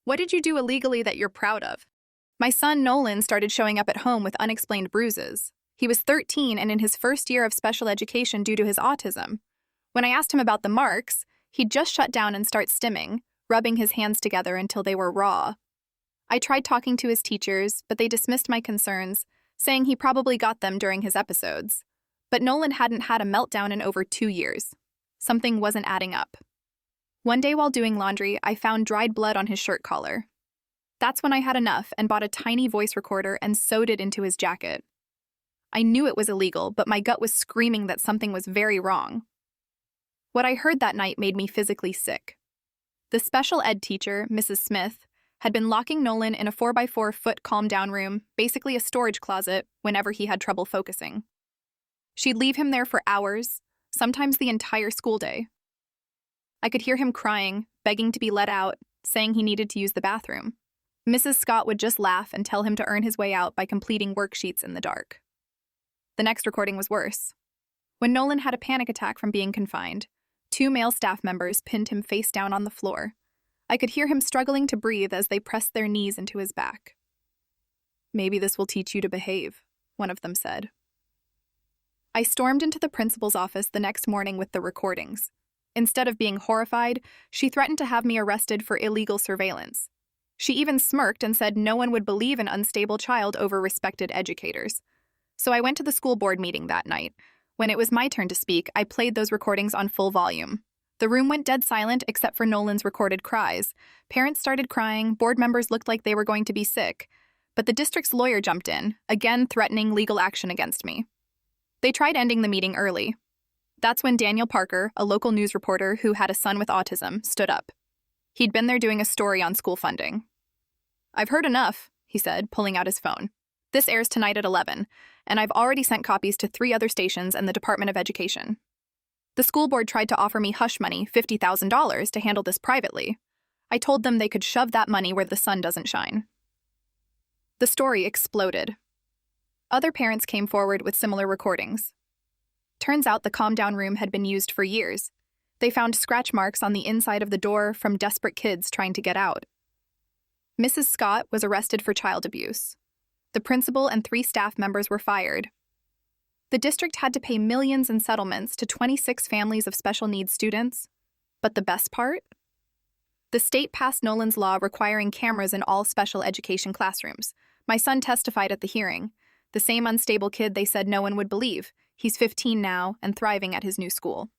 What did you do illegally that you're proud of? My son Nolan started showing up at home with unexplained bruises. He was 13 and in his first year of special education due to his autism. When I asked him about the marks, he'd just shut down and start stimming, rubbing his hands together until they were raw. I tried talking to his teachers, but they dismissed my concerns, saying he probably got them during his episodes. But Nolan hadn't had a meltdown in over 2 years. Something wasn't adding up. One day while doing laundry, I found dried blood on his shirt collar. That's when I had enough and bought a tiny voice recorder and sewed it into his jacket. I knew it was illegal, but my gut was screaming that something was very wrong. What I heard that night made me physically sick. The special ed teacher, Mrs. Smith, had been locking Nolan in a 4x4-foot calm-down room, basically a storage closet, whenever he had trouble focusing. She'd leave him there for hours, sometimes the entire school day. I could hear him crying, begging to be let out, saying he needed to use the bathroom. Mrs. Scott would just laugh and tell him to earn his way out by completing worksheets in the dark. The next recording was worse. When Nolan had a panic attack from being confined, 2 male staff members pinned him face down on the floor. I could hear him struggling to breathe as they pressed their knees into his back. "Maybe this will teach you to behave," one of them said. I stormed into the principal's office the next morning with the recordings. Instead of being horrified, she threatened to have me arrested for illegal surveillance. She even smirked and said no one would believe an unstable child over respected educators. So I went to the school board meeting that night. When it was my turn to speak, I played those recordings on full volume. The room went dead silent except for Nolan's recorded cries. Parents started crying, board members looked like they were going to be sick. But the district's lawyer jumped in, again threatening legal action against me. They tried ending the meeting early. That's when Daniel Parker, a local news reporter who had a son with autism, stood up. He'd been there doing a story on school funding. "I've heard enough," he said, pulling out his phone. "This airs tonight at 11, and I've already sent copies to 3 other stations and the Department of Education. The school board tried to offer me hush money, $50,000, to handle this privately. I told them they could shove that money where the sun doesn't shine." The story exploded. Other parents came forward with similar recordings. Turns out the calm-down room had been used for years. They found scratch marks on the inside of the door from desperate kids trying to get out. Mrs. Scott was arrested for child abuse. The principal and 3 staff members were fired. The district had to pay millions in settlements to 26 families of special needs students. But the best part? The state passed Nolan's law requiring cameras in all special education classrooms. My son testified at the hearing. The same unstable kid they said no one would believe. He's 15 now and thriving at his new school.